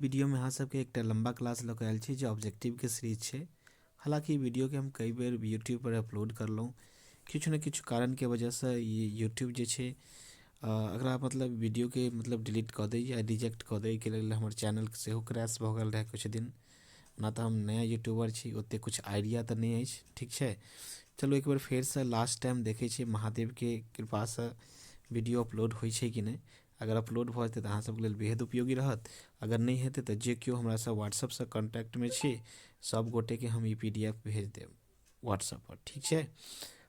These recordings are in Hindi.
वीडियो में अहाँ सबके एकटा लंबा क्लास लऽ कऽ आयल छी जे ऑब्जेक्टिव के सीरीज छै। हालांकि ई वीडियो के हम कई बेर यूट्यूब पर अपलोड करलहुँ, किछु ने किछु कारण के वजह से ई यूट्यूब जे छै एकरा मतलब वीडियो के मतलब डिलीट कऽ दै या रिजेक्ट कऽ दै के लेल हमर चैनल सेहो क्रैश भऽ गेल रहै कुछ दिन। ना तऽ हम नया यूट्यूबर छी, ओते कुछ आइडिया तऽ नहीं अछि, ठीक छै। चलू एक बेर फेरसँ लास्ट टाइम देखै छी महादेव के कृपा से वीडियो अपलोड होइ छै कि नहीं। अगर अपलोड भऽ जेतै तऽ अहाँ सबके लेल बेहद उपयोगी रहत। अगर नहीं हेतै तऽ जे केओ हमरा से व्हाट्सअप से कांटेक्ट में छी सब गोटे के हम ई PDF भेज देब व्हाट्सअप पर, ठीक छै।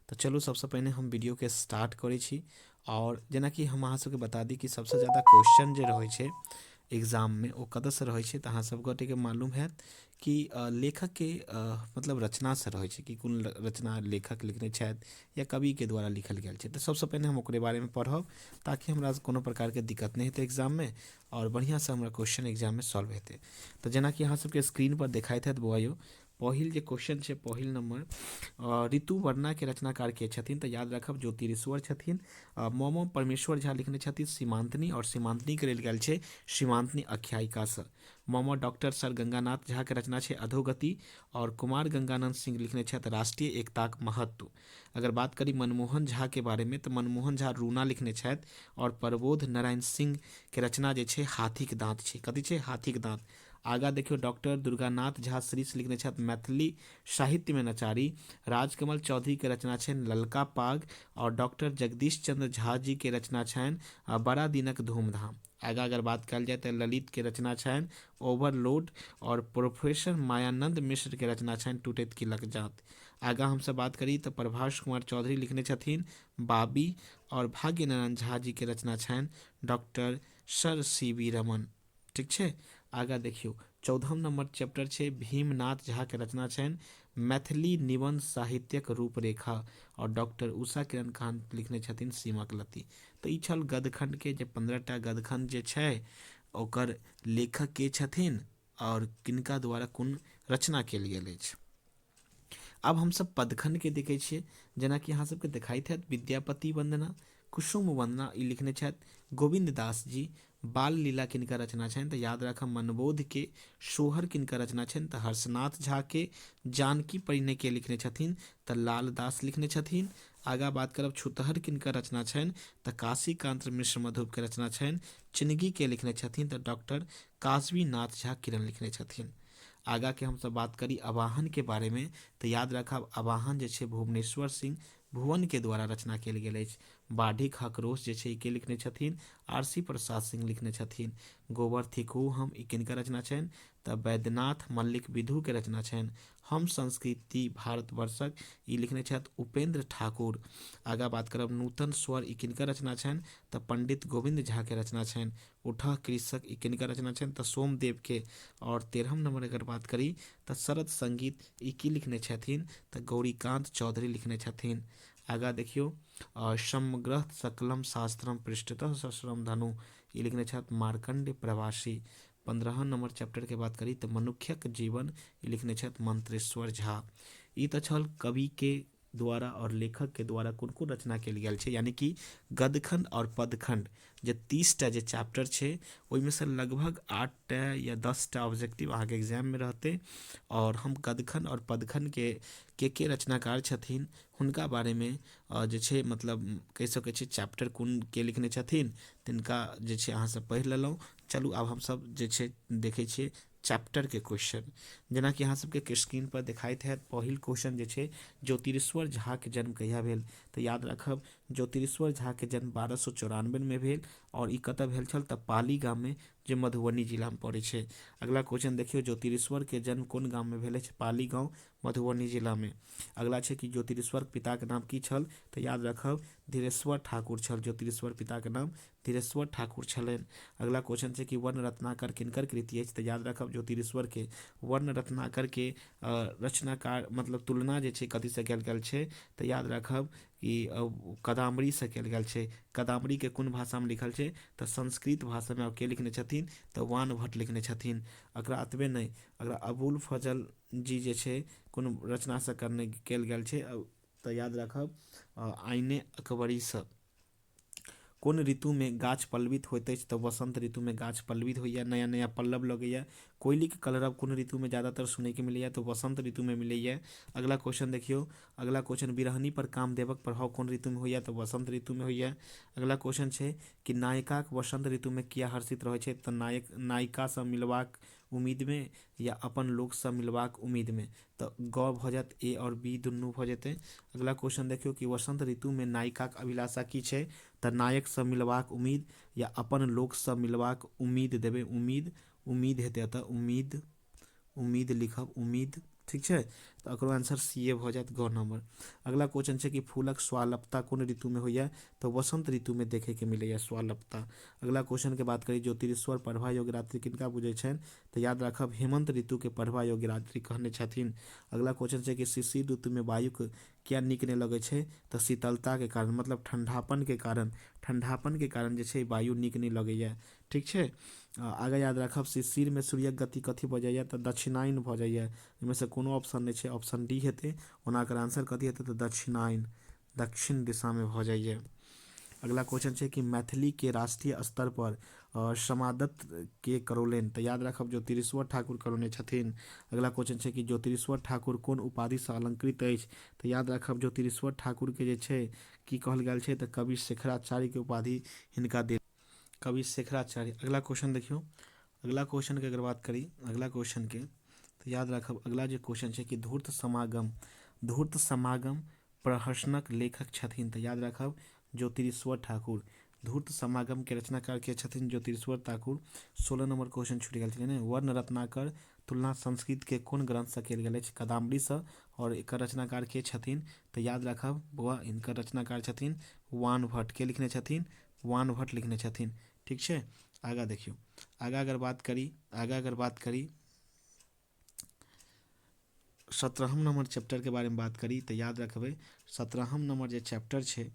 तो चलू सबसे पहिने हम वीडियो के स्टार्ट करै छी। और जेना कि हम अहाँ सबके बता दी कि सबसे ज़्यादा क्वेश्चन जे रहै छै एग्जाम में ओ कतऽ से रहै छै तऽ अहाँ सब गोटे के मालूम हैत कि लेखक के मतलब रचना से रहै छै कि कोन रचना लेखक लिखने छथि या कवि के द्वारा लिखल गेल छै। तऽ सबसे पहिने हम ओकरे बारे में पढ़ब ताकि हमरा कोनो प्रकार के दिक्कत नहीं हेतै एग्जाम में और बढ़िया से हमरा क्वेश्चन एग्जाम में सॉल्व हेतै। तो जेना कि अहाँ सबके स्क्रीन पर देखाइत हैत बौआयो, पहिल जे क्वेश्चन छै पहिल नंबर ऋतु वर्णा के रचनाकार के छथिन तऽ याद रखब ज्योतिरीश्वर छथिन। मोमो परमेश्वर झा लिखने छथिन सीमांतनी और सीमांतनी के लेल गेल छै सीमांतनी आख्यायिका से। मोमो डॉक्टर सर गंगानाथ झा के रचना छै अधोगति और कुमार गंगानंद सिंह लिखने छथि राष्ट्रीय एकताक महत्व। अगर बात करी मनमोहन झा के बारे में तो मनमोहन झा रूना लिखने छथि और प्रबोध नारायण सिंह के रचना जे छै हाथीक दाँत छै, कथी छै हाथीक दाँत। आगा देखियो डॉक्टर दुर्गानाथ झा श्रीष लिखने छथि मैथिली साहित्य में नचारी। राजकमल चौधरी के रचना छनि ललका पाग और डॉक्टर जगदीश चंद्र झा जी के रचना छनि बड़ा दिनक धूमधाम। आगा अगर बात कल जाए तो ललित के रचना छनि ओवरलोड और प्रोफेसर मायानंद मिश्र के रचना छनि टूटैत किलक जात। आगा हमसे बात करी तो प्रभाष कुमार चौधरी लिखने छथिन बाबी और भाग्य नारायण झा जी के रचना छनि डॉक्टर सर CB रमन, ठीक छै। आगा देखियो 14 नंबर चैप्टर छै भीमनाथ झा के रचना छनि मैथिली निबंध साहित्यक रूपरेखा और डॉक्टर उषा किरण कांत लिखने छथिन सीमक लती। तो ई छल गदखंड के जे 15टा गदखंड जे छै ओकर लेखक के छथिन और किनका द्वारा कोन रचना कयल गेल अछि। अब हम सब पदखंड के देखे छियै, जेना कि अहाँ सबके देखाइत हैत विद्यापति वंदना कुसुम वंदना ई लिखने छथि गोविंद दास जी। बाल लीला किनका रचना छनि तऽ याद राखब मनबोध के। सोहर किनका रचना छनि तऽ हर्षनाथ झा के। जानकी परिणय के लिखने छथिन तऽ लाल दास लिखने छथिन। आगा बात करब छुतहर किनका रचना छनि तऽ काशीकांत मिश्र मधुप के रचना छनि। चिनगी के लिखने छथिन तऽ डॉक्टर कासवी नाथ झा किरण लिखने छथिन। आगा के हम सब बात करी आवाहन के बारे में तो याद रखब आवाहन जे छै भुवनेश्वर सिंह भुवन के द्वारा रचना कयल गेल अछि। बाढ़ी खकरोश जे छै के लिखने छथिन RC प्रसाद सिंह लिखने छथिन। गोबर थिकू हम ई किनका रचना छनि तऽ वैद्यनाथ मल्लिक विधु के रचना छनि। हम संस्कृति भारतवर्षक ई लिखने छथि उपेंद्र ठाकुर। आगा बात करब नूतन स्वर ई किनका रचना छनि तऽ पंडित गोविंद झा के रचना छनि। उठा कृषक ई किनका रचना छनि तऽ सोमदेव के। और 13 नंबर अगर बात करी तो शरद संगीत ई की लिखने छथिन तऽ गौरीकांत चौधरी लिखने छथिन। आगा देखियो समग्र सकलम शास्त्रम पृष्ठतः सश्रम धनु ये लिखने छथि मार्कंड प्रवासी। 15 नंबर चैप्टर के बात करी तो मनुष्यक जीवन ये लिखने छथि मंत्रेश्वर झा। ई तो छल कवि के द्वारा और लेखक के द्वारा कोन कोन रचना कयल गेल छै, यानी कि गदखंड और पदखंड जे 30टा जे चैप्टर छै ओहिमें से लगभग 8टा या 10टा ऑब्जेक्टिव अहाँके एग्जाम में रहते। और हम गदखंड और पदखंड के रचनाकार छथिन हुनका बारे में जे छै मतलब कहि सकै छी चैप्टर कोन के लिखने छथिन तिनका जे छै अहाँ सब पढ़ि लेलहुँ। चलू आब हम सब जे छै देखै छियै चैप्टर के क्वेश्चन। जेना कि अहाँ सबके स्क्रीन पर देखाइत हैत पहिल क्वेश्चन जे छै ज्योतिरीश्वर झा के जन्म कहिया भेल तऽ याद रखब ज्योतिरीश्वर झा के जन्म 1294 में भेल और ई कतऽ भेल छल तऽ पाली गाम में जे मधुबनी जिला में पड़ै छै। अगला क्वेश्चन देखियो ज्योतिरीश्वर के जन्म कोन गाम में भेल अछि पाली गाँव मधुबनी जिला में। अगला छै कि ज्योतिरीश्वर पिता के नाम की छल तऽ याद रखब धीरेश्वर ठाकुर छल। ज्योतिरीश्वर पिता के नाम धीरेश्वर ठाकुर छलनि। अगला क्वेश्चन छै कि वर्ण रत्नाकर किनकर कृति अछि तऽ याद रखब ज्योतिरीश्वर के। वर्ण रत्नाकर के रचनाकार मतलब तुलना जे छै कथी से कयल गेल छै तऽ याद रखब कि कदामरी से कयल गेल छै। कदामरी के कोन भाषा में लिखल छै तऽ संस्कृत भाषा में। के लिखने छथिन तऽ वान भट्ट लिखने छथिन। एकरा अतबे नहीं अगर अबुल फजल जी जे छै कोन रचना से करने कयल गेल छै तऽ याद रखब आइने अकबरी से। कोन ऋतु में गाछ पल्लवित होइत अछि तऽ वसंत ऋतु में गाछ पल्लवित होइए, नया नया पल्लव लगैए। कोयली के कलरव कोन ऋतु में ज़्यादातर सुनै के मिलैए तऽ वसंत ऋतु में मिलैए। अगला क्वेश्चन देखियो, अगला क्वेश्चन बिरहनी पर कामदेवक प्रभाव कोन ऋतु में होइए तऽ वसंत ऋतु में होइए। अगला क्वेश्चन छै कि नायिकाक वसंत ऋतु में किया हर्षित रहै छै तऽ नायिका सँ मिलबाक उम्मीद में या अपन लोक सँ मिलबाक उम्मीद में, तऽ ग भऽ जायत, ए और बी दुनू भऽ जेतै। अगला क्वेश्चन देखियो कि वसंत ऋतु में नायिकाक अभिलाषा की छै तऽ नायक सँ मिलबाक उम्मीद या अपन लोक सँ मिलबाक उम्मीद देबै, उम्मीद हेतै एतऽ, उम्मीद लिखब, उम्मीद, ठीक छै। तऽ एकरो आंसर सी ए भऽ जायत, ग नंबर। अगला क्वेश्चन छै कि फूलक स्वालपता कोन ऋतु में होइए तऽ वसंत ऋतु में देखे के मिलैए स्वालपता। अगला क्वेश्चन के बात करी ज्योतिषीश्वर पढ़बा योग्य रात्रि किनका बुझै छनि तऽ याद राखब हेमंत ऋतु के पढ़बा योग्य रात्रि कहने छथिन। अगला क्वेश्चन छै कि शिशिर ऋतु में वायु किया नीक नहि लगै छै तऽ शीतलता के कारण, मतलब ठंडापन के कारण जे छै वायु नीक नहि लगैए, ठीक छै। आगे याद राखब शिशिर में सूर्यक गति कथी भऽ जाइए तऽ दक्षिणायन भऽ जाइए। एहिमे से कोनो ऑप्शन नहीं छै, ऑप्शन डी हेतै। ओना एकर आंसर कथी हेतै तऽ दक्षिणायन, दक्षिण दिशा में भऽ जाइए। अगला क्वेश्चन छै कि मैथिली के राष्ट्रीय स्तर पर समादत्त के करौलेन तऽ याद राखब ज्योतिरीश्वर ठाकुर करौने छथिन। अगला क्वेश्चन छै कि ज्योतिरीश्वर ठाकुर कोन उपाधि सँ अलंकृत अछि तऽ याद राखब ज्योतिरीश्वर ठाकुर के जे छै की कहल गेल छै तऽ कवि शेखराचार्य के उपाधि हिनका देल, कवि शेखराचार्य। अगला क्वेश्चन देखियो, अगला क्वेश्चन के अगर बात करी अगला क्वेश्चन के तो याद राखब अगला जो क्वेश्चन है कि धूर्त समागम प्रहसनक लेखक छथिन तऽ याद राखब ज्योतिरीश्वर ठाकुर। धूर्त समागम के रचनाकार के छथिन ज्योतिरीश्वर ठाकुर। 16 नंबर क्वेश्चन छूट गया है। वर्ण रत्नाकर तुलना संस्कृत के कोन ग्रंथ से कयल गेल अछि कादम्बरी से, और एकर रचनाकार के छथिन तऽ याद राखब बौआ इनकर रचनाकार छथिन वान भट्ट। के लिखने छथिन? वान भट्ट लिखने छथिन, ठीक है। आगा देखियो, आगा अगर बात करी 17 नंबर चैप्टर के बारे में बात करी तो याद रखबे 17 नंबर जो चैप्टर है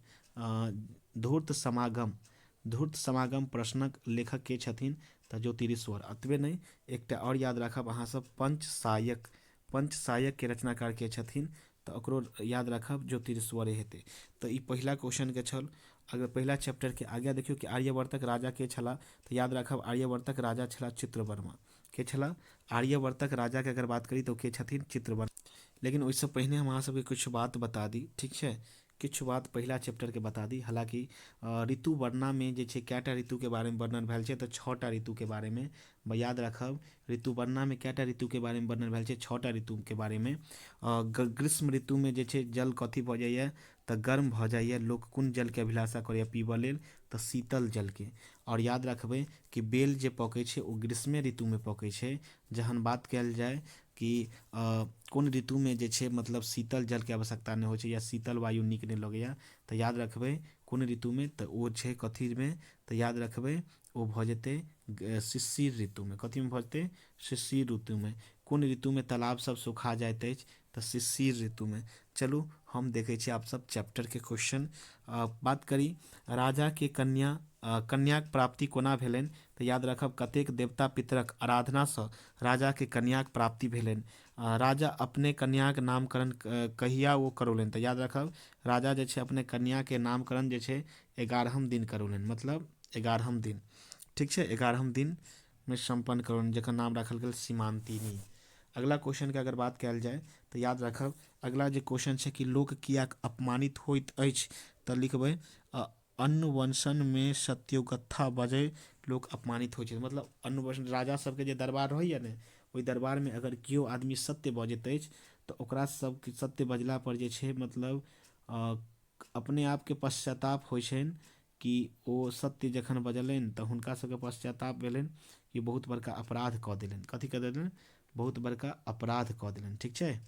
धूर्त समागम प्रश्नक लेखक के छथिन तऽ ज्योतिरीश्वर। अतबे नहीं एकटा और याद राखब अहाँ सब पंचसायक के रचनाकार के छथिन तऽ ओकरो याद राखब ज्योतिरीश्वरे हेतै। तऽ ई पहिला क्वेश्चन के छल। अगर पहला चैप्टर के आगे देखियो कि आर्यवर्तक राजा के छला तऽ याद राखब आर्यवर्तक राजा छला चित्रवर्मा। के छला? आर्यवर्तक राजा के अगर बात करी तो के छथिन चित्रवर्मा। लेकिन उससे पहले हम अहाँ सबके कुछ बात बता दी, ठीक है। कुछ बात पहला चैप्टर के बता दी। हालांकि ऋतु वर्णना में जे छै कैटा ऋतु के बारे में वर्णन भेल छै तऽ 6टा ऋतु के बारे में याद रखब। ऋतु वर्णना में कैटा ऋतु के बारे में वर्णन भेल छै 6टा ऋतु के बारे में। ग्रीष्म ऋतु में जे छै जल कथी भऽ जाइए तऽ गर्म भऽ जाइए। लोक कोन जल के अभिलाषा करैए पीबऽ लेल तऽ शीतल जल के। और याद रखबै कि बेल जे पकै छै ओ ग्रीष्मे ऋतु में पकै छै। जहन बात कयल जाए कि कोन ऋतु में जे छै मतलब शीतल जल के आवश्यकता नहीं होइ छै या शीतल वायु नीक नहीं लगैए तऽ याद रखबै कोन ऋतु में तऽ ओ छै कथी में तऽ याद रखबै ओ भऽ जेतै शिशिर ऋतु में। कथी में भऽ जेतै? शिशिर ऋतु में। कोन ऋतु में तालाब सब सुखा जाइत अछि तऽ शिशिर ऋतु में। चलू हम देखै छी आप सब चैप्टर के क्वेश्चन। बात करी राजा के कन्याक प्राप्ति कोना भेलनि तऽ याद रखब कतेक देवता पितरक आराधना सँ राजा के कन्याक प्राप्ति भेलनि। राजा अपने कन्याक नामकरण कहिया वो करौलनि तऽ याद रखब राजा जे छै अपने कन्या के नामकरण जे छै 11हम दिन करौलनि, मतलब 11हम दिन, ठीक है। 11हम दिन में संपन्न करौलनि जकर नाम राखल गेल सीमांतिनी। अगला क्वेश्चन के अगर बात कयल जाए तऽ याद रखब अगला जो क्वेश्चन है कि लोक कियाक अपमानित होइत अछि तऽ लिखबै अन्नवंशन में सत्योगत्था बजै लोक अपमानित होइ छै। मतलब अन्नवंशन राजा सबके जे दरबार रहैया ने ओहि दरबार में अगर केओ आदमी सत्य बजैत अछि तऽ ओकरा सब सत्य बजला पर जे छै मतलब अपने आप के पश्चाताप होइ छनि कि ओ सत्य जखन बजलनि तऽ हुनका सबके पश्चाताप भेलनि कि बहुत बड़का अपराध कऽ देलनि। कथी कऽ देलनि? बहुत बड़का अपराध कऽ देलनि, ठीक छै।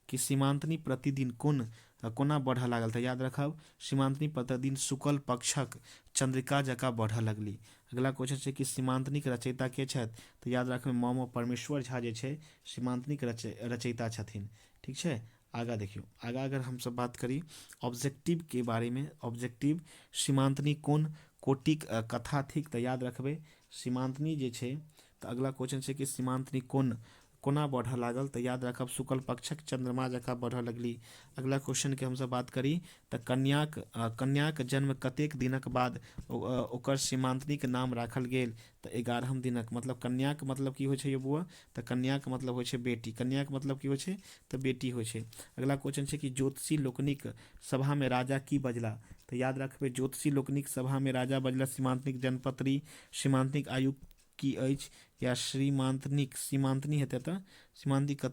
कि सीमांतनी प्रतिदिन कोना बढ़ऽ लागल तऽ याद रखब सीमांतनी प्रतिदिन शुक्ल पक्षक चंद्रिका जकाँ बढ़ऽ लगली। अगला क्वेश्चन छै कि सीमांतनी के रचयिता के छथि तऽ याद रखबै मम परमेश्वर झा जे छै सीमांतनी के रचयिता छथिन, ठीक छै। आगा देखियो, आगा अगर हम सब बात करी ऑब्जेक्टिव के बारे में, ऑब्जेक्टिव सीमांतनी कोन कोटिक कथा थिक तऽ याद रखबै सीमांतनी जे छै तऽ अगला क्वेश्चन छै कि सीमांतनी कोन कोना बढ़ऽ लागल तऽ याद राखब शुक्ल पक्षक चंद्रमा जकाँ बढ़ऽ लगली। अगला क्वेश्चन के हमसब बात करी तऽ कन्याक जन्म कतेक दिनक बाद ओकर सीमांतनिक नाम राखल गेल तऽ 11 दिनक। मतलब कन्याक मतलब की होइ छै ये बुआ तऽ कन्याक मतलब होइ छै बेटी। कन्याक मतलब की होइ छै तऽ बेटी होइ छै। अगला क्वेश्चन छै कि ज्योतिषी लोकनिक सभा में राजा की बजला तऽ याद रखबै ज्योतिषी लोकनिक सभा में राजा बजला सीमांतनिक जनपत्री, सीमांतनिक आयु की अछि या सीमांतनी हेतै तऽ सीमांतनिक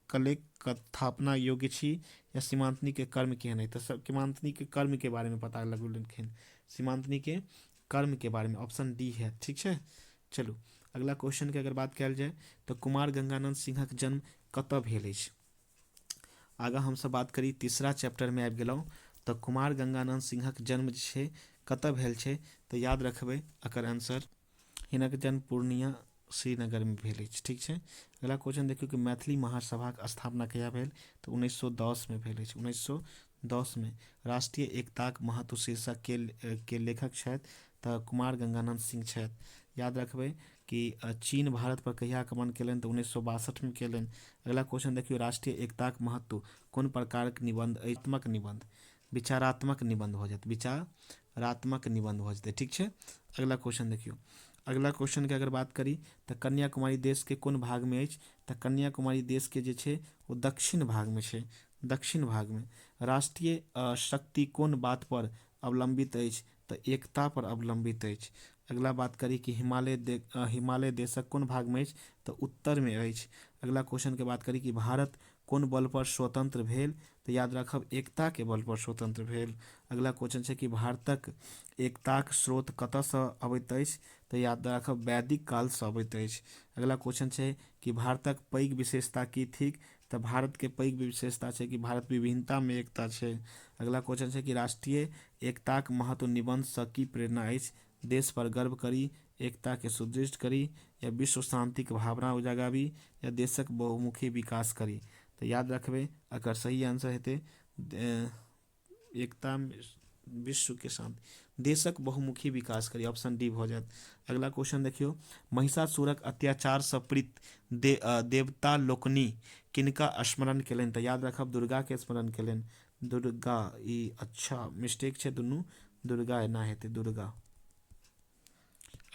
कलेक स्थापना योग्य छी या सीमांतनी के कर्म केहन है। तो सीमांतनी के कर्म के बारे में पता लगेलखिन, सीमांतनी के कर्म के बारे में ऑप्शन डी है। ठीक है, चलू अगला क्वेश्चन के अगर बात कल जाए तो कुमार गंगानंद सिंहक जन्म कतऽ भेल अछि। आगा हमसब बात करी तीसरा चैप्टर में आबि गेलहुँ तऽ कुमार गंगानंद सिंहक जन्म जे छै कतऽ भेल छै तऽ याद रखबै एकर आंसर हिनक जन्म पूर्णिया श्रीनगर में भेल अछि। ठीक छै, अगला क्वेश्चन देखियौ कि मैथिली महासभाक स्थापना कहिया भेल तऽ 1910 में भेल अछि। 1910 में। राष्ट्रीय एकताक महत्व शीर्षक के लेखक छथि तऽ कुमार गंगानंद सिंह छथि। याद रखबै कि चीन भारत पर कहिया आक्रमण केलनि तऽ 1962 में केलनि। अगला क्वेश्चन देखियौ राष्ट्रीय एकताक महत्व कोन प्रकारक निबंध आत्मक निबंध विचारात्मक निबंध हो जाए, विचारात्मक निबंध हो जाए। ठीक है, अगला क्वेश्चन देखियौ। अगला क्वेश्चन के अगर बात करी तो कन्याकुमारी देश के कोन भाग में अछि तऽ कन्याकुमारी देश के जे छै वो दक्षिण भाग में छै, दक्षिण भाग में। राष्ट्रीय शक्ति कोन बात पर अवलंबित अछि तऽ एकता पर अवलंबित अछि। अगला बात करी कि हिमालय देशक कोन भाग में अछि तऽ उत्तर में अछि। अगला क्वेश्चन के बात करी कि भारत कोन बल पर स्वतंत्र भेल तऽ याद राखब एकता के बल पर स्वतंत्र भेल। अगला क्वेश्चन छै कि भारतक एकताक स्रोत कतयसँ अबैत अछि तऽ याद राखब वैदिक काल से अबैत अछि। अगला क्वेश्चन छै कि भारतक पैघ विशेषता की थिक तऽ भारत के पैघ विशेषता छै कि भारत विभिन्नता में एकता छै। अगला क्वेश्चन छै कि राष्ट्रीय एकताक महत्व निबंध से की प्रेरणा अछि, देश पर गर्व करी, एकता के सुदृढ़ करी या विश्व शांति के भावना उजागाबी या देशक बहुमुखी विकास करी। तो याद रखबै अगर सही आंसर हेतै एकता विश्व के शांति देशक बहुमुखी विकास करी, ऑप्शन डी हो जाए। अगला क्वेश्चन देखियो महिषासुरक अत्याचार से प्रीत देवता लोकनि किनका स्मरण केलनि तऽ याद रखब दुर्गा के स्मरण केलनि। दुर्गा ई अच्छा मिस्टेक छै दुनू, दुर्गा एना हेतै दुर्गा।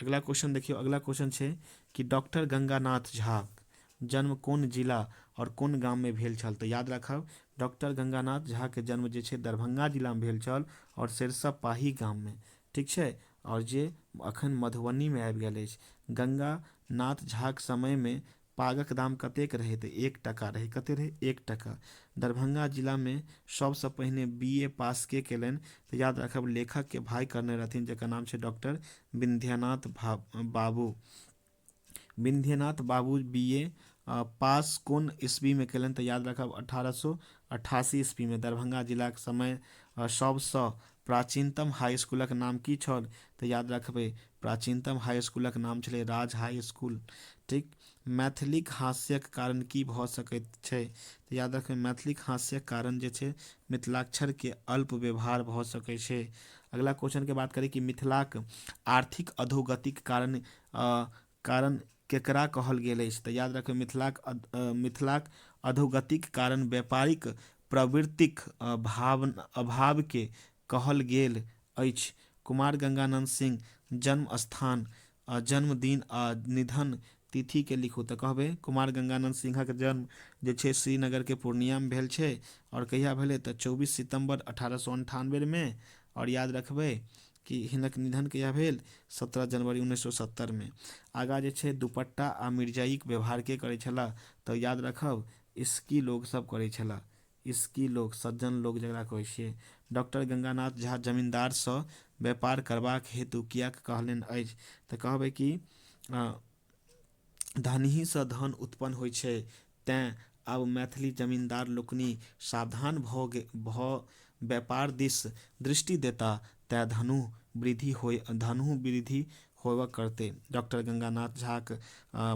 अगला क्वेश्चन देखियो, अगला क्वेश्चन छै कि डॉक्टर गंगानाथ झा जन्म कोन जिला और कोन गाम में भेल छल तऽ याद रखब डॉक्टर गंगानाथ झा के जन्म जे छै दरभंगा जिला में भेल छल और सरिसब पाही गाम में। ठीक छै, और जे अखन मधुबनी में आबि गेल अछि। गंगानाथ झा के समय में पागक दाम कतेक रहै तऽ 1 टका रहै। कते रहै 1 टका। दरभंगा जिला में सबसे पहिने BA पास के केलनि तऽ याद रखब लेखक के भाई करने रहथिन जेकर नाम छै डॉक्टर विंध्यनाथ बाबू। विंध्यनाथ बाबू BA पास कोन ईस्वी में केलनि तऽ याद रखब 1888 ईस्वी में। दरभंगा जिला के समय सबसँ प्राचीनतम हाई स्कूलक नाम की छल तऽ याद रखबै प्राचीनतम हाई स्कूलक नाम छलै राज हाई स्कूल। ठीक, मैथिलीक हास्यक कारण की भऽ सकैत छै तऽ याद रखबै मैथिलीक हास्यक कारण जे छै मिथिलाक्षर के अल्प व्यवहार भऽ सकै छै। अगला क्वेश्चन के बात करी कि मिथिलाक आर्थिक अधोगतिक कारण केकरा कहल गेल अछि तऽ याद रखबै मिथिलाक अधोगतिक कारण व्यापारिक प्रवृत्तिक अभाव के कहल गेल अछि। कुमार गंगानंद सिंह जन्म स्थान, जन्मदिन आ निधन तिथि के लिखू तऽ कहबै कुमार गंगानंद सिंहक जन्म जे छै श्रीनगर के पूर्णिया में भेल छै और कहिया भेलै तऽ 24 सितंबर 1898 में। और याद रखबै कि हिनक निधन कहिया भेल 17 जनवरी 1970 में। आगा जे छै दुपट्टा आ मिर्जाई के व्यवहार के करै छला तऽ याद रखब इसकी लोग सब करै छला, इसकी लोग सज्जन लोग जकरा कहै छियै। डॉक्टर गंगानाथ झा जमींदार से व्यापार करबाक हेतु कियाक कहलनि अछि तऽ कहबै कि धनहि से धन उत्पन्न होइ छै तें आब मैथिली जमींदार लोकनि सावधान भऽ व्यापार दिस दृष्टि देता तें धनु वृद्धि होबय करतै। डॉक्टर गंगानाथ झाक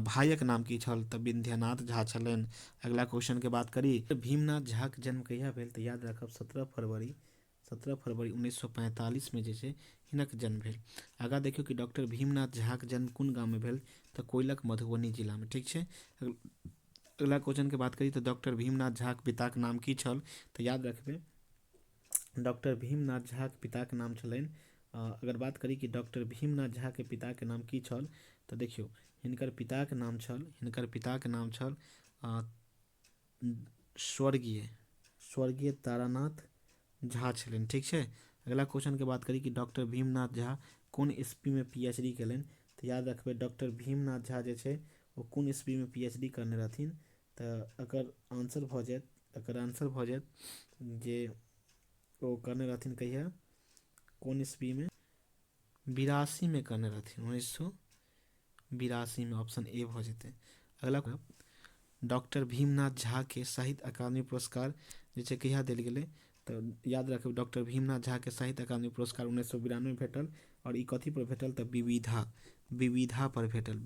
भाइक नाम की छल तऽ विंध्यनाथ झा छलनि। अगला क्वेश्चन के बात करी भीमनाथ झाक जन्म कहिया भेल तऽ याद रखब 17 फरवरी 1945 में जे छै हिनक जन्म भेल। आगा देखियौ कि डॉक्टर भीमनाथ झाक जन्म कोन गाम में भेल तऽ कोइलक मधुबनी जिला में। ठीक छै। अगला क्वेश्चन के बात करी तो डॉक्टर भीमनाथ झाक पिताक नाम की छल तऽ याद रखबै डॉक्टर भीमनाथ झाक पिताक नाम छलनि अगर बात करी कि डॉक्टर भीमनाथ झा के पिता के नाम की छल तऽ देखियौ हिनकर पिताक नाम छल स्वर्गीय तारानाथ झा छलनि। ठीक छै। अगला क्वेश्चन के बात करी कि डॉक्टर भीमनाथ झा कोन ईस्वी में पीएचडी केलनि तऽ याद रखबै डॉक्टर भीमनाथ झा जे छै ओ कोन ईस्वी में पीएचडी करने रहथिन तऽ एकर आंसर भऽ जायत जे ओ करने रहथिन कहिया कोन ईस्वी में 82 में करने रहथिन 1982 में। ऑप्शन ए भऽ जेतै। अगला डॉक्टर भीमनाथ झा के साहित्य अकादमी पुरस्कार जे छै कहिया देल गेलै तऽ याद रखबै डॉक्टर भीमनाथ झा के साहित्य अकादमी पुरस्कार 1992 में भेटल और ई कथी पर भेटल तऽ विविधा पर भेटल।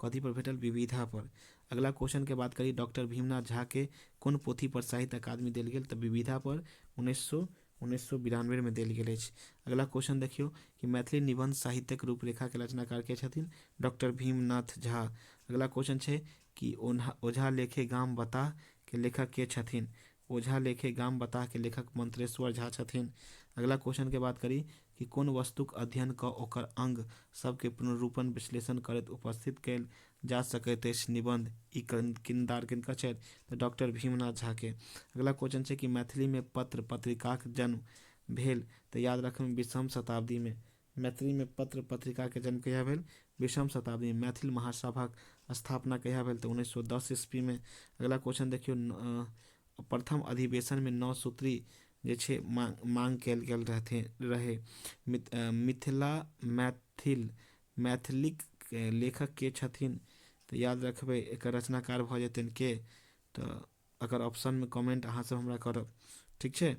कथी पर भेटल विविधा पर। अगला क्वेश्चन के बात करी डॉक्टर भीमनाथ झा के कोन पोथी पर साहित्य अकादमी देल गेल तऽ विविधा पर 1992 में देल गेल अछि। अगला क्वेश्चन देखियौ कि मैथिली निबंध साहित्यक रूपरेखा के रचनाकार के छथिन डॉक्टर भीमनाथ झा। अगला क्वेश्चन छै कि ओझा लेखे गाम बता के लेखक के छथिन ओझा लेखे गाम बता के लेखक मंत्रेश्वर झा छथिन। अगला क्वेश्चन के बात करी कि कोन वस्तुक अध्ययन क ओकर अंग सबके पुनरुत्पादन विश्लेषण करैत उपस्थित कयल जा सकैत अछि निबंध ई किरदार किनकर छथि तऽ डॉक्टर भीमनाथ झा के। अगला क्वेश्चन छै कि मैथिली में पत्र पत्रिकाक जन्म भेल तऽ याद रखबै 20वीं शताब्दी में। मैथिली में पत्र पत्रिका के जन्म कहिया भेल 20वीं शताब्दी में। मैथिल महासभाक स्थापना कहिया भेल तऽ 1910 ईस्वी में। अगला क्वेश्चन देखियौ प्रथम अधिवेशन में 9 सूत्री जे छै मांग कयल गेल रहे मैथिलीक लेखक के छथिन तऽ याद रखबै एकर रचनाकार भऽ जेतनि के तऽ अगर ऑप्शन में कमेंट अहाँ सब हमरा करब। ठीक छै।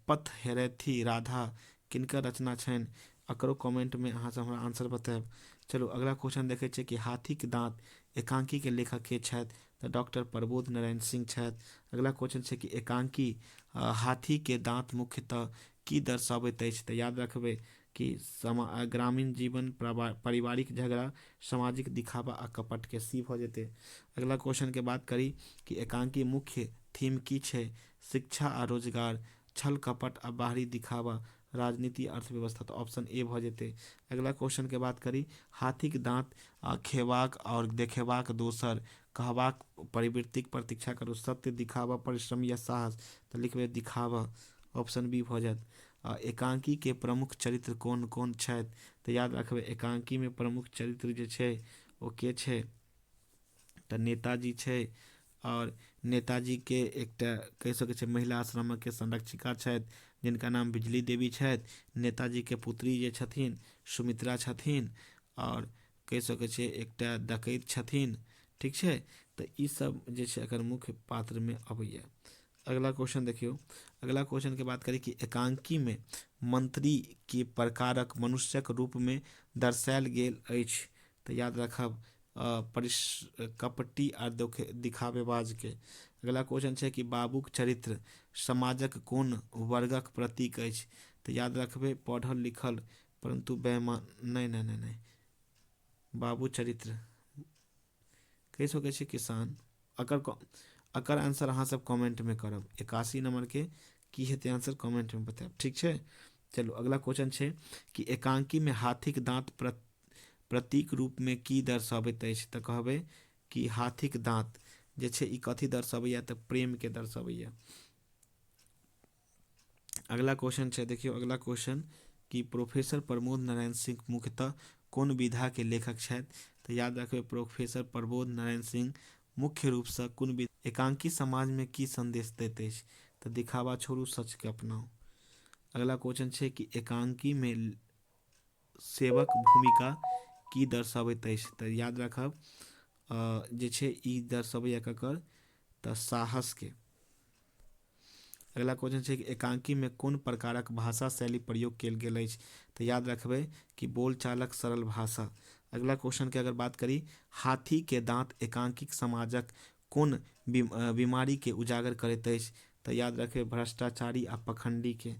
पथ हेरैथी राधा किनकर रचना छनि एकरो कमेंट में अहाँ सब हमरा आंसर बतायब। चलू अगला क्वेश्चन देखै छियै कि हाथीक दाँत एकांकी के लेखक के छथि तऽ डॉक्टर प्रबोध नारायण सिंह छथि। अगला क्वेश्चन छै कि एकांकी हाथी के दाँत मुख्यतः की दर्शाबैत अछि तऽ याद रखबै कि ग्रामीण जीवन पारिवारिक झगड़ा सामाजिक दिखावा आ कपट के सी भऽ जेतै। अगला क्वेश्चन के बात करी कि एकांकी मुख्य थीम की छै शिक्षा आ रोजगार छल कपट आ बाहरी दिखावा राजनीति अर्थव्यवस्था तऽ ऑप्शन ए भऽ जेतै। अगला क्वेश्चन के बात करी हाथीक दाँत खेबाक और देखेबाक दोसर कहबाक प्रवृत्तिक प्रतीक्षा करू सत्य दिखावा परिश्रम या साहस तऽ लिखबै दिखावा ऑप्शन बी भऽ जायत। एकांकी के प्रमुख चरित्र कोन कोन छथि तऽ याद रखबै एकांकी में प्रमुख चरित्र जे छै ओ के छै तऽ नेताजी छै और नेताजी के एकटा कहि सकै छै महिला आश्रम के संरक्षिका छथि जिनका नाम बिजली देवी छथि। नेताजी के पुत्री जे छथिन सुमित्रा छथिन और कहि सकै छै एकटा डकैत छथिन। ठीक छै। तऽ ई सब जे छै एकर मुख्य पात्र में अबैया। अगला क्वेश्चन देखियौ अगला क्वेश्चन के बात करी कि एकांकी में मंत्री के प्रकारक मनुष्यक रूप में दर्शायल गेल अछि तऽ याद रखब कपटी आ दिखावेबाज के। अगला क्वेश्चन छै कि बाबूक चरित्र समाजक कोन वर्गक प्रतीक अछि तऽ याद रखबै पढ़ल लिखल परंतु बेईमान नहीं बाबू चरित्र कहि सकै छै किसान। अकर आंसर अहाँ सब कमेंट में करब 81 नंबर के की हेतै आंसर कमेंट में बतायब। ठीक छै। चलू अगला क्वेश्चन छै कि एकांकी में हाथीक दाँत प्रतीक रूप में की दर्शाबैत अछि तऽ कहबै कि हाथीक दाँत जे छै ई कथी दर्शाबैया तऽ प्रेम के दर्शाबैया। अगला क्वेश्चन छै देखियौ अगला क्वेश्चन कि प्रोफेसर प्रमोद नारायण सिंह मुख्यतः कोन विधा के लेखक छथि तऽ याद रखबै प्रोफेसर प्रमोद नारायण सिंह मुख्य रूप से कोन एकांकी समाज में की संदेश दैत अछि तऽ दिखावा छोड़ू सच के अपनाऊ। अगला क्वेश्चन छै कि एकांकी में सेवक भूमिका की दर्शाबैत अछि तऽ याद रखब जे छै ई दर्शाबैया ककर तऽ साहस के। अगला क्वेश्चन छै कि एकांकी में कोन प्रकारक भाषा शैली प्रयोग कयल गेल अछि तऽ याद रखबै कि बोलचालक सरल भाषा। अगला क्वेश्चन के अगर बात करी हाथी के दाँत एकांकिक समाजक कोन बीमारी के उजागर करैत अछि तऽ याद रखबै भ्रष्टाचारी आ पखंडी के।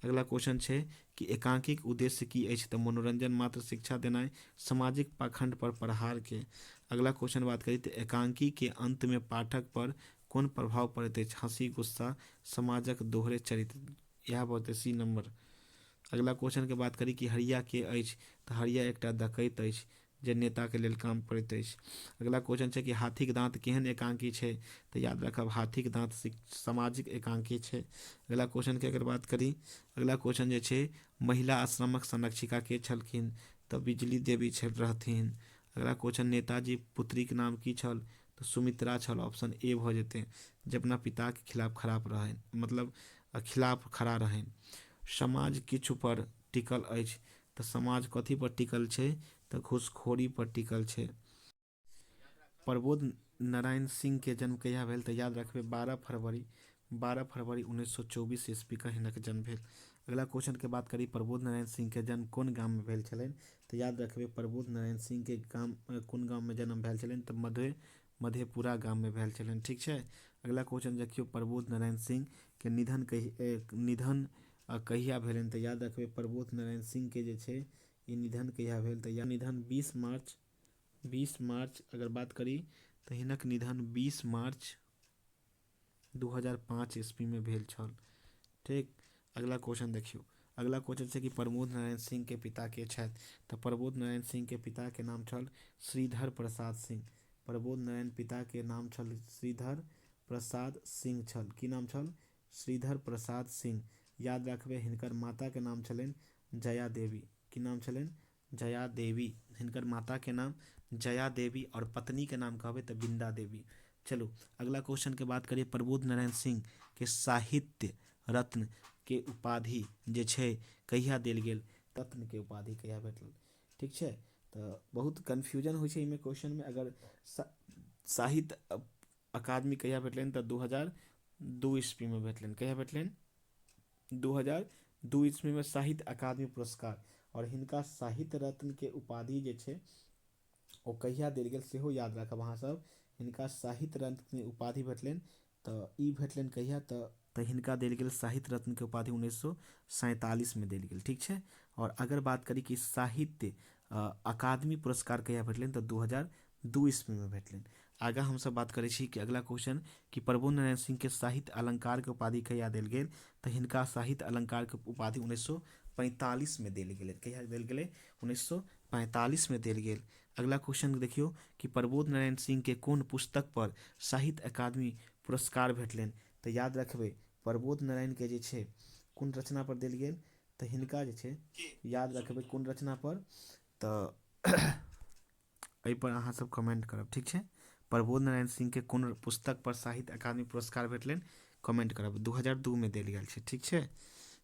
अगला क्वेश्चन छै कि एकांकिक उद्देश्य की अछि तऽ मनोरंजन मात्र, शिक्षा देनाइ, सामाजिक पाखंड पर प्रहार के। अगला क्वेश्चन बात करी तऽ एकांकी के अंत में पाठक पर कोन प्रभाव पड़ैत अछि? हंसी, गुस्सा, समाजक दोहरे चरित्र। यह बहुत सी नंबर। अगला क्वेश्चन के बात करी कि हरिया के अछि तऽ हरिया एकटा डकैत अछि जे नेता के लेल काम करैत अछि। अगला क्वेश्चन छै कि हाथीक दांत केहन एकांकी छै? तऽ याद रखब हाथीक दांत सामाजिक एकांकी छै। अगला क्वेश्चन के अगर बात करी, अगला क्वेश्चन जे छै महिला आश्रमक संरक्षिका के छलखिन? तऽ बिजली देवी छल रहथिन। अगला क्वेश्चन नेताजी पुत्रीक नाम की छल? तऽ सुमित्रा छल। ऑप्शन ए भऽ जेतै, जे अपना पिता के खिलाफ खराब रहै, मतलब खिलाफ खड़ा रहै। समाज किछु पर टिकल अछि? तऽ समाज कथी पर टिकल छै? तऽ घूसखोरी पर टिकल छै। प्रबोध नारायण सिंह के जन्म कहिया भेल? तऽ याद रखबै 12 फरवरी 1924 ईस्वी का हिनक जन्म भेल। अगला क्वेश्चन के बात करी प्रबोध नारायण सिंह के जन्म कोन गाम में भेल छलनि? तऽ याद रखबै प्रबोध नारायण सिंह के कोन गाम में जन्म भेल छलनि? तऽ मधेपुरा गाम में भेल छलनि। ठीक छै। अगला क्वेश्चन देखियो प्रबोध नारायण सिंह के निधन कहिया भेलनि? तऽ याद रखबै प्रबोध नारायण सिंह के जे छै ई निधन कहिया भेल? तऽ यह निधन 20 मार्च अगर बात करी तऽ हिनक निधन 20 मार्च 2005 ईस्वी में भेल छल। ठीक। अगला क्वेश्चन देखियो, अगला क्वेश्चन छै कि प्रबोध नारायण सिंह के पिता के छथि? तऽ प्रबोध नारायण सिंह के पिता के नाम छल श्रीधर प्रसाद सिंह। प्रबोध नारायण पिता के नाम छल श्रीधर प्रसाद सिंह छल। की नाम छल? श्रीधर प्रसाद सिंह। याद रखबै हिनकर माता के नाम छलनि जया देवी। की नाम छलनि? जया देवी। हिनकर माता के नाम जया देवी और पत्नी के नाम कहबै तऽ बिंदा देवी। चलो अगला क्वेश्चन के बात करिए प्रबोध नारायण सिंह के साहित्य रत्न के उपाधि जे छै कहिया देल गेल? रत्न के उपाधि कहिया भेटल? ठीक छै। तऽ बहुत कन्फ्यूजन होइ छै एहिमे क्वेश्चन में। अगर साहित्य अकादमी कहिया भेटलनि? तऽ 2002 ईस्वी में भेटलनि। कहिया भेटलनि? 2002 ईस्वी में साहित्य अकादमी पुरस्कार। और हिनका साहित्य रत्न के उपाधि जे छै ओ कहिया देल गेल सेहो याद राखब अहाँ सब। हिनका साहित्य रत्न के उपाधि भेटलनि तऽ ई भेटलनि कहिया? तऽ हिनका देल गेल साहित्य रत्न के उपाधि 1947 में देल गेल। ठीक छै। और अगर बात करी कि साहित्य अकादमी पुरस्कार कहिया भेटलनि? तऽ 2002 ईस्वी में भेटलनि। आगा हम सब बात करै छी कि अगला क्वेश्चन कि प्रबोध नारायण सिंह के साहित्य अलंकार के उपाधि कहिया देल गेल? तऽ हिनका साहित्य अलंकार के उपाधि 1945 में देल गेल। कहिया देल गेलै? 1945 में देल गेल। अगला क्वेश्चन देखियो कि प्रबोध नारायण सिंह के कोन पुस्तक पर साहित्य अकादमी पुरस्कार भेटलनि? तऽ याद रखबै प्रबोध नारायण के जे छै कोन रचना पर देल गेल? तऽ हिनका जे छै याद रखबै कोन रचना पर? तऽ एहि पर अहाँ सब कमेंट करब। ठीक छै। प्रबोध नारायण सिंह के कोन पुस्तक पर साहित्य अकादमी पुरस्कार भेटलनि? कमेंट करब। 2002 में देल गेल छै। ठीक छै।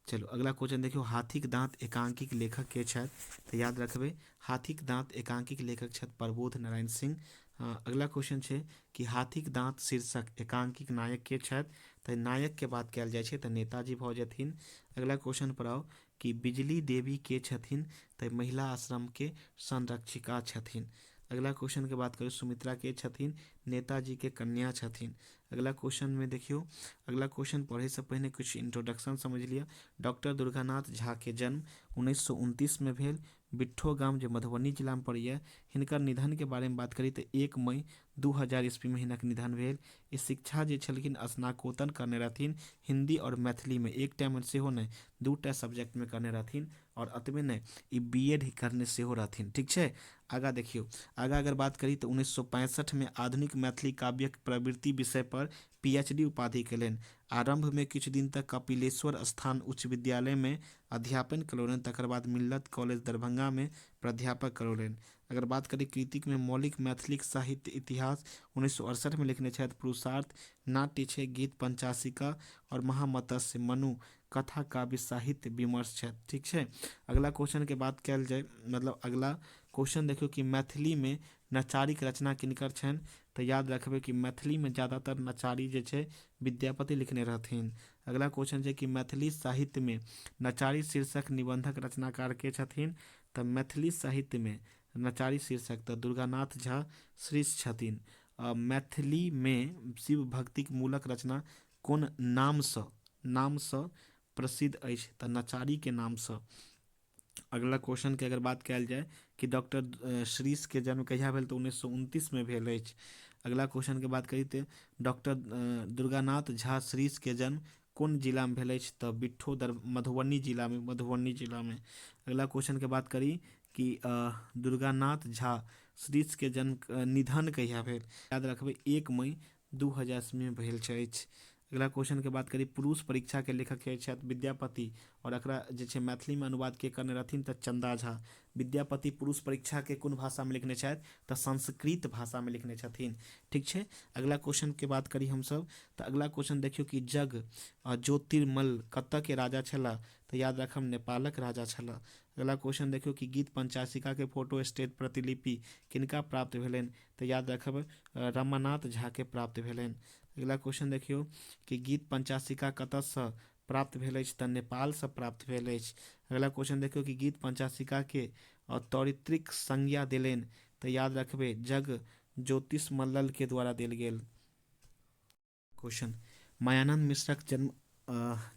चलो अगला क्वेश्चन देखियो हाथीक दांत एकांकिक लेखक के छथि? तऽ याद रखबै हाथीक दांत एकांकिक लेखक छथि प्रबोध नारायण सिंह। अगला क्वेश्चन छै कि हाथीक दांत शीर्षक एकांकिक नायक के छथि? तऽ नायक के बात कयल जाइ छै तऽ नेताजी भऽ जेथिन। अगला क्वेश्चन पर आओ कि बिजली देवी के छथिन? तऽ महिला आश्रम के संरक्षिका छथिन। अगला क्वेश्चन के बात करें सुमित्रा के छथिन? नेताजी के कन्या छथिन। अगला क्वेश्चन में देखियो, अगला क्वेश्चन पढ़े से पहले कुछ इंट्रोडक्शन समझ लिया। डॉक्टर दुर्गानाथ झा के जन्म 1929 में भेल। बिट्ठो गाम जो मधुबनी जिला में पड़ैए। हिनकर निधन के बारे में बात करी तो 1 मई 2000 ईस्वी में हिनक निधन भेल। ई शिक्षा जे छलखिन स्नाकोत्तर करने रहथिन हिंदी और मैथिली में। एक टाइम सेहो नहीं 2टा सब्जेक्ट में करने रहथिन। और अतबे नहीं ई बीएड करने सेहो रहथिन। ठीक छै। आगा देखियो, आगा अगर बात करी तो 1965 में आधुनिक मैथिली काव्यक प्रवृत्ति विषय पर पीएचडी उपाधि केलनि। आरंभ में किछु दिन तक कपिलेश्वर स्थान उच्च विद्यालय में अध्यापन कलौलनि। तकर बाद मिल्लत कॉलेज दरभंगा में प्राध्यापक कलौलनि। अगर बात करी कृतिक में मौलिक मैथिली साहित्य इतिहास 1968 में लिखने छथि। पुरुषार्थ नाट्य छै, गीत पंचाशिका और महामत्स्य मनु कथा काव्य साहित्य विमर्श छथि। ठीक छै। अगला क्वेश्चन के बात कयल जाय, मतलब अगला क्वेश्चन देखियो कि मैथिली में नचारीक रचना किनकर छनि? तऽ याद रखबै कि मैथिली में ज़्यादातर नचारी जे छै विद्यापति लिखने रहथिन। अगला क्वेश्चन छै कि मैथिली साहित्य में नचारी शीर्षक निबंधक रचनाकार के छथिन? तऽ मैथिली साहित्य में नचारी शीर्षक तऽ दुर्गानाथ झा श्रीश छथिन। मैथिली में शिव भक्तिक मूलक रचना कोन नामसँ प्रसिद्ध अछि तऽ नचारी के नाम से। अगला क्वेश्चन के अगर बात कयल जाय कि डॉक्टर श्रीश के जन्म कहिया भेल तऽ 1929 में भेल अछि। अगला क्वेश्चन के बात करी तऽ डॉक्टर दुर्गानाथ झा श्रीश के जन्म कोन जिला में भेल अछि तऽ बिट्ठो मधुबनी जिला में। अगला क्वेश्चन के बात करी कि दुर्गानाथ झा श्रीश के जन्म निधन कहिया भेल, याद रखबै 1 मई 2000 में भेल अछि। अगला क्वेश्चन के बात करी पुरुष परीक्षा के लेखक के छथि विद्यापति, और एकरा जे छै मैथिली में अनुवाद के करने रहथिन तऽ चंदा झा। विद्यापति पुरुष परीक्षा के कोन भाषा में लिखने छथि तऽ संस्कृत भाषा में लिखने छथिन। ठीक छै। अगला क्वेश्चन के बात करी हमसब तऽ अगला क्वेश्चन देखियो कि जग ज्योतिर्मल कतऽ के राजा छला तऽ याद राखब नेपालक राजा छला। अगला क्वेश्चन देखियो कि गीत पंचाशिका के फोटो स्टेट प्रतिलिपि किनका प्राप्त भेलनि तऽ याद रखब रमानाथ झा के प्राप्त भेलनि। अगला क्वेश्चन देखियो कि गीत पंचाशिका कतऽसँ प्राप्त भेल अछि तऽ नेपाल से प्राप्त भेल अछि। अगला क्वेश्चन देखियो कि गीत पंचाशिका के तौरित्रिक संज्ञा देलनि तऽ याद रखबै जग ज्योतिष मल्ल के द्वारा देल गेल। क्वेश्चन मायानन्द मिश्रक जन्म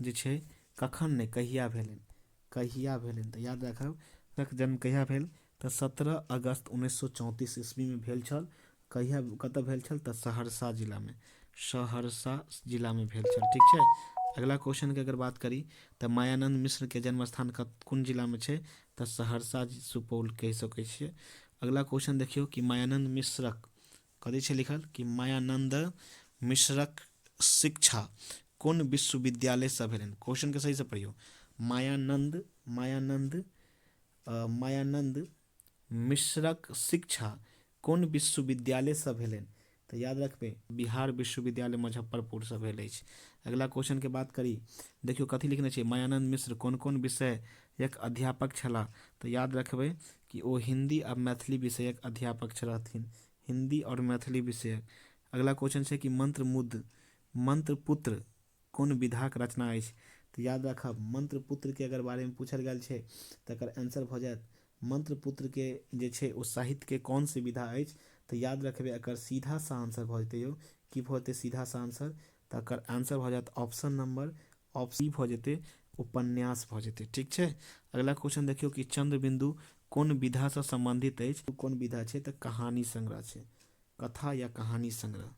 जे छै कखन ने कहिया भेलनि तऽ याद राखब जन्म कहिया भेल तऽ 17 अगस्त 1934 ईस्वी में भेल छल। कतऽ भेल छल तऽ सहरसा जिला में भेल छल। ठीक छै। अगला क्वेश्चन के अगर बात करी तऽ मायानन्द मिश्र के जन्म स्थान कोन जिला में छै तऽ सहरसा सुपौल कहि सकै छियै। अगला क्वेश्चन देखियो कि मायानन्द मिश्रक कथी छै लिखल कि मायानन्द मिश्रक शिक्षा कोन विश्वविद्यालय से भेलनि। क्वेश्चन के सही से पढ़ियो मायानन्द मिश्रक शिक्षा कोन विश्वविद्यालय से भेलनि तऽ याद रखबै बिहार विश्वविद्यालय मुजफ्फरपुर से भेल अछि। अगला क्वेश्चन के बात करी देखियो कथी लिखने छै मायानन्द मिश्र कोन कोन विषयक अध्यापक छलाह तऽ याद रखबै कि ओ हिंदी आ मैथिली विषयक अध्यापक रहथिन, हिंदी और मैथिली विषयक। अगला क्वेश्चन छै कि मंत्रपुत्र कोन विधाक रचना अछि तऽ याद राखब मंत्रपुत्र के अगर बारे में पूछल गेल छै तऽ एकर आंसर भऽ जायत मंत्रपुत्र के जे छै ओ साहित्य के कौन सी विधा अछि तऽ याद रखबै एकर सीधा सा आंसर भऽ जेतै यौ की भऽ जेतै सीधा सा आंसर तऽ एकर आंसर भऽ जायत ऑप्शन नंबर भऽ जेतै उपन्यास भऽ जेतै। ठीक छै। अगला क्वेश्चन देखियो कि चंद्रबिंदु कोन विधा से संबंधित अछि, कोन विधा छै तऽ कहानी संग्रह छै, कथा या कहानी संग्रह।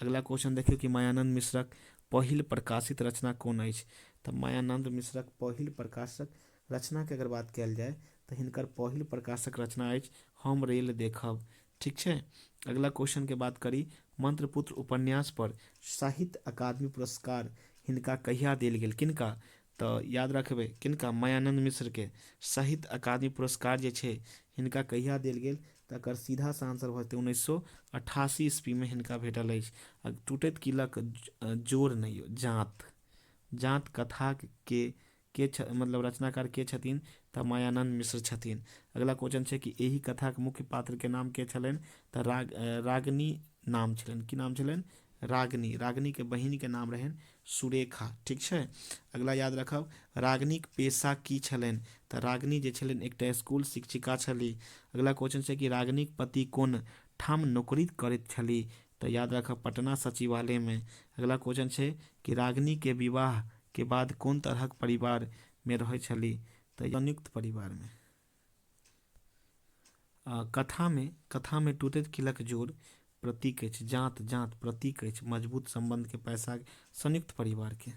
अगला क्वेश्चन देखियो कि मायानन्द मिश्रक पहिल प्रकाशित रचना कोन अछि तऽ मायानन्द मिश्रक पहिल प्रकाशक रचना के अगर बात कयल जाय तऽ हिनकर पहिल प्रकाशक रचना अछि हम रेल देखब। ठीक छै। अगला क्वेश्चन के बात करी मंत्रपुत्र उपन्यास पर साहित्य अकादमी पुरस्कार हिनका कहिया देल गेल, किनका तऽ याद रखबै किनका मायानन्द मिश्र के साहित्य अकादमी पुरस्कार जे छै हिनका कहिया देल गेल तऽ एकर सीधा सा आंसर भऽ जेतै 1988 ईस्वी में हिनका भेटल अछि। टूटैत किलक जोड़ नहीं जात कथा के मतलब रचनाकार के छथिन तऽ मायानन्द मिश्र छथिन। अगला क्वेश्चन छै कि एही कथा के मुख्य पात्र के नाम के छलनि तऽ रागिनी नाम छलनि, की नाम छलनि रागिनी के बहिन के नाम रहनि सुरेखा। ठीक छै। अगला याद रखब रागिनी के पेशा की छलनि तऽ रागिनी जे छलनि एकटा स्कूल शिक्षिका छलीह। अगला क्वेश्चन छै कि रागिनी के पति कोन ठाम नौकरी करैत छलीह तऽ याद रखब पटना सचिवालय में। अगला क्वेश्चन छै कि रागिनी के विवाह के बाद कोन तरहक परिवार में रहै छलीह तऽ संयुक्त परिवार में। कथा में टूटैत किलक जोड़ प्रतीक अछि, जात प्रतीक अछि मजबूत संबंध के पैसा संयुक्त परिवार के।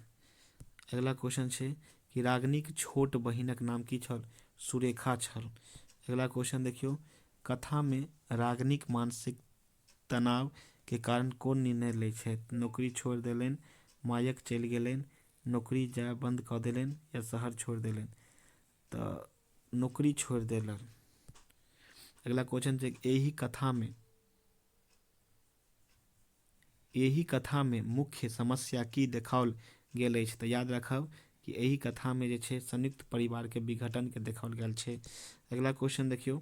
अगला क्वेश्चन छै कि रागिनी के छोट बहिनक नाम की छल सुरेखा छल। अगला क्वेश्चन देखियो कथा में रागिनी के मानसिक तनाव के कारण कोन निर्णय लै छै नौकरी छोड़ देलनि, मायक चलि गेलनि, नौकरी जाय बंद कऽ देलनि या शहर छोड़ देलनि तऽ नौकरी छोड़ देलनि। अगला क्वेश्चन छै एही कथा में मुख्य समस्या की देखाओल गेल अछि तऽ याद रखब कि एही कथा में जे छै संयुक्त परिवार के विघटन के देखाओल गेल छै। अगला क्वेश्चन देखियो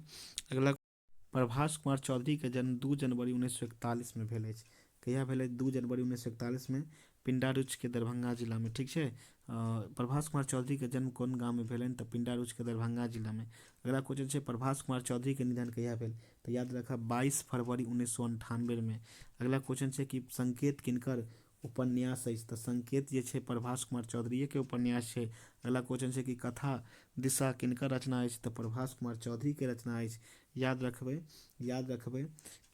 प्रभास कुमार चौधरी के जन्म 2 जनवरी 1941 में भेल अछि। कहिया भेल 2 जनवरी 1941 में पिंडारुच के दरभंगा जिला में। ठीक छै। प्रभास कुमार चौधरी के जन्म कोन गांव में भेलनि तऽ पिंडारुच के दरभंगा जिला में। अगला क्वेश्चन छै प्रभास कुमार चौधरी के निधन कहिया भेल तऽ याद रखब 22 फरवरी 1998 में। अगला क्वेश्चन छै कि संकेत किनकर उपन्यास अछि तऽ संकेत जे छै प्रभास कुमार चौधरीये के उपन्यास छै। अगला क्वेश्चन छै कि कथा दिशा किनकर रचना अछि तऽ प्रभास कुमार चौधरी के रचना अछि। याद रखबै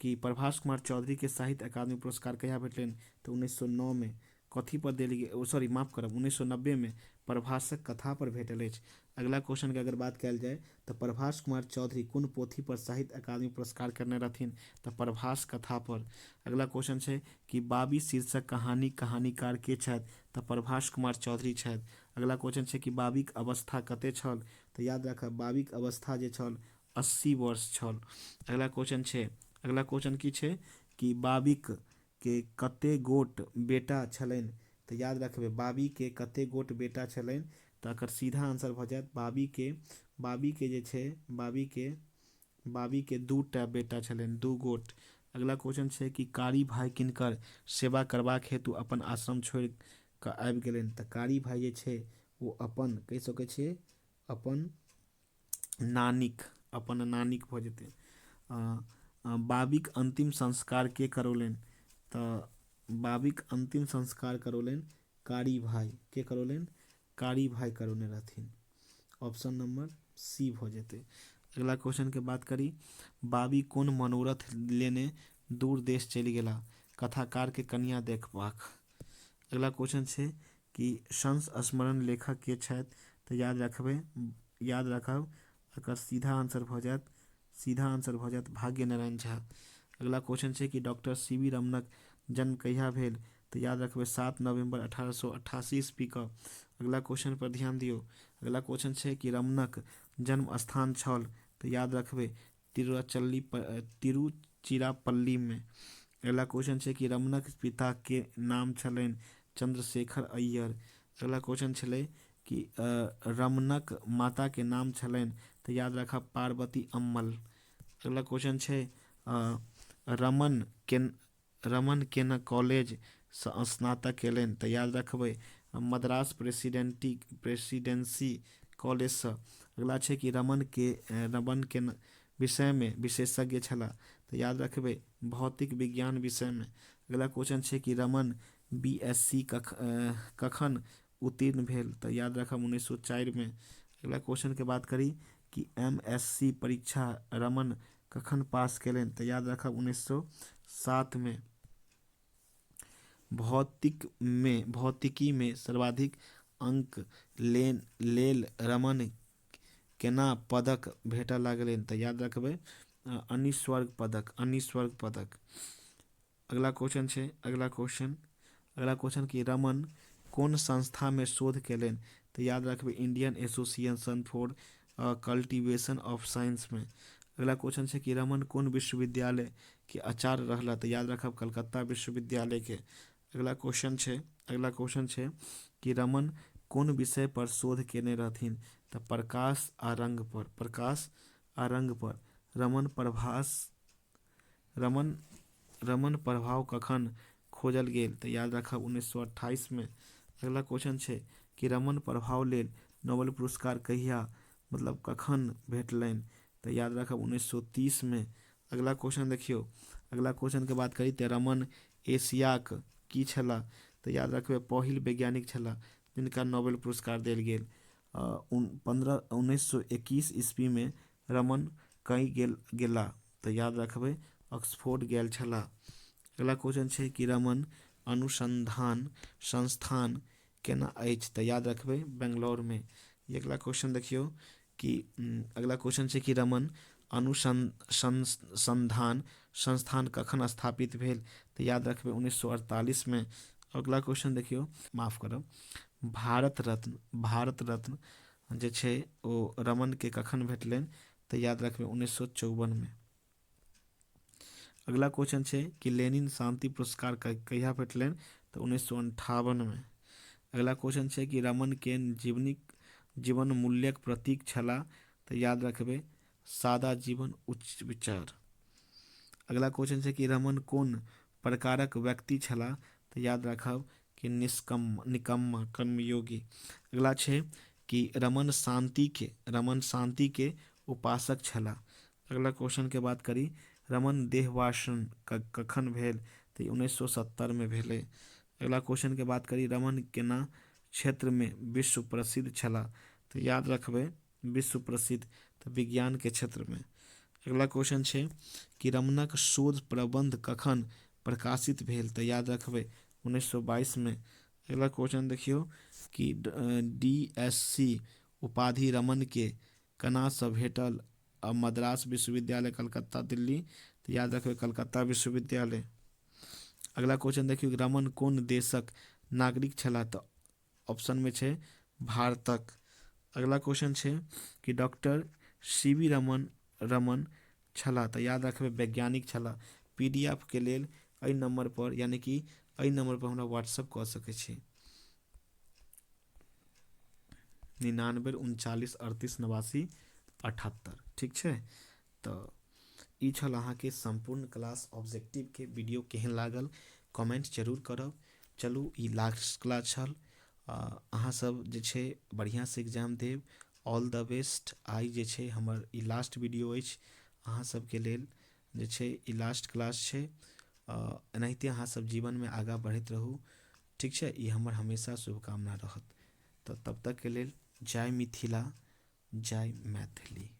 कि प्रभास कुमार चौधरी के साहित्य अकादमी पुरस्कार कहिया भेटलनि तऽ 1909 में। कथी पर देल गेल, सॉरी माफ करब, 1990 में प्रभासक कथा पर भेटल अछि। अगला क्वेश्चन के अगर बात कयल जाय तऽ प्रभास कुमार चौधरी कोन पोथी पर साहित्य अकादमी पुरस्कार करने रहथिन तऽ प्रभास कथा पर। अगला क्वेश्चन छै कि बाबी शीर्षक कहानी कहानीकार के छथि तऽ प्रभास कुमार चौधरी छथि। अगला क्वेश्चन छै कि बाबीक अवस्था कते छल तऽ याद राखब बाबीक अवस्था जे छल 80 वर्ष छल। अगला क्वेश्चन की छै कि बाबीक के कते गोट बेटा छलनि तऽ याद रखबै बाबी के कते गोट बेटा छलनि तऽ एकर सीधा आंसर भऽ जायत बाबी के जे छै बाबी के 2टा बेटा छलनि, 2 गोट। अगला क्वेश्चन छै कि कारी भाई किनकर सेवा करबाक हेतु अपन आश्रम छोड़ि कऽ आबि गेलनि तऽ कारी भाई जे छै वो अपन कहि सकै छियै अपन नानिक भऽ जेतै। बाबीक अंतिम संस्कार के करौलनि तऽ बाबीक अंतिम संस्कार करौलनि कारी भाई के करौलनि, कारी भाई करौने रहथिन। ऑप्शन नंबर सी भऽ जेतै। अगला क्वेश्चन के बात करी बाबी कोन मनोरथ लेने दूर देश चलि गेला कथाकार के कन्या देखबाक। अगला क्वेश्चन छै कि संस्मरण लेखक के छथि तऽ याद रखब एकर सीधा आंसर भऽ जायत भाग्य नारायण झा। अगला क्वेश्चन छै कि डॉक्टर सी.वी. रमनक जन्म कहिया भेल तऽ याद रखबै 7 नवंबर 1888 ईस्वी क। अगला क्वेश्चन पर ध्यान दियौ। अगला क्वेश्चन छै कि रमनक जन्म स्थान छल तऽ याद रखबै तिरुचिरापल्ली में। अगला क्वेश्चन छै कि रमनक पिता के नाम छलनि चंद्रशेखर अय्यर। अगला क्वेश्चन छलै कि रमनक माता के नाम छलनि तऽ याद रखब पार्वती अम्मल। अगला क्वेश्चन छै रमन केना कॉलेज सँ स्नातक केलनि तऽ याद रखबै मद्रास प्रेसिडेंसी कॉलेज से। अगला छै कि रमन के विषय में विशेषज्ञ छला तो याद रखबै भौतिक विज्ञान विषय में। अगला क्वेश्चन छै कि रमन बीएससी कखन उत्तीर्ण भेल तो याद रखब 1904 में। अगला क्वेश्चन के बात करी कि एमएससी परीक्षा रमन कखन पास केलनि तो याद रखब 1907 में। भौतिकी में सर्वाधिक अंक लेल रमन केना पदक भेटऽ लागलनि तो याद रखबै अनिस्वर्ग पदक। अगला क्वेश्चन कि रमन कोन संस्था में शोध केलनि तो याद रखबै Indian association for cultivation of science में। अगला क्वेश्चन छै कि रमन कोन विश्वविद्यालय के आचार्य रहला तो याद रखब कलकत्ता विश्वविद्यालय के। अगला क्वेश्चन छै कि रमन कोन विषय पर शोध केने रहथिन तो प्रकाश आ रंग पर। रमन प्रभाव कखन खोजल गेल तो याद रखब 1928 में। अगला क्वेश्चन छै कि रमन प्रभाव लेल नोबेल पुरस्कार कखन भेटलनि तो याद रखब 1930 में। अगला क्वेश्चन देखियो। अगला क्वेश्चन के बात करी तो रमन एशियाक की छला तो याद रखबै पहिल वैज्ञानिक छला जिनका नोबेल पुरस्कार देल गेल। 1921 ईस्वी में रमन कई गेला तो याद रखबै ऑक्सफोर्ड गेल छला। अगला क्वेश्चन छै कि रमन अनुसंधान संस्थान केना अछि तो याद रखबै बेंगलौर में। अगला क्वेश्चन देखियो कि अगला क्वेश्चन छै कि रमन अनुसंधान संस्थान कखन स्थापित भेल तो याद रखबै 1948 में। अगला क्वेश्चन देखियो, माफ करब, भारत रत्न जे छै ओ रमन के कखन भेटलनि तो याद रखबै 1954 में। अगला क्वेश्चन छै कि लेनिन शांति पुरस्कार कहिया भेटलनि तो 1958 में। अगला क्वेश्चन छै कि रमन के जीवन मूल्यक प्रतीक छला तो याद रखबै सादा जीवन उच्च विचार। अगला क्वेश्चन छै कि रमन कोन प्रकारक व्यक्ति छला तो याद रखब कि निकम्मा कर्मयोगी। अगला छै कि रमन शांति के उपासक छला। अगला क्वेश्चन के बात करी रमन देहवासन कखन भेल तो 1970 में भेले। अगला क्वेश्चन के बात करी, रमन केना क्षेत्र में विश्व प्रसिद्ध छला? तो याद रखबे विश्व प्रसिद्ध तो विज्ञान के क्षेत्र में। अगला क्वेश्चन है कि रमनक शोध प्रबंध कखन प्रकाशित भेल? तो याद रखबे 1922 में। अगला क्वेश्चन देखियो कि DSc उपाधि रमन के कना से भेटल? मद्रास विश्वविद्यालय, कलकत्ता, दिल्ली। तो याद रखबे कलकत्ता विश्वविद्यालय। अगला क्वेश्चन देखियो कि रमन कोन देशक नागरिक छला? तो ऑप्शन में छे भारतक। अगला क्वेश्चन है कि डॉक्टर CV रमन छला? तो याद रखबे वैज्ञानिक छला। PDF के लेल एहि नंबर पर यानी कि एहि नंबर पर हमरा व्हाट्सएप कर सके छी 99 39 38 89 78। ठीक है, तो ई छल अहाँ के संपूर्ण क्लास ऑब्जेक्टिव के वीडियो केहन लागल कमेंट जरूर करब। चलू ई लास्ट क्लास छल, अहाँ सब जे छे बढ़िया से एग्जाम देव। All the best. आई जे छे हमर ई लास्ट वीडियो अछि अहाँ सब के लेल जे छे ई लास्ट क्लास छे। एनाहिते अहाँ सब जीवन में आगा बढ़त रहू। ठीक है, ई हमर हमेशा शुभकामना रहत। तो तब तक के लेल जय मिथिला, जय मैथिली।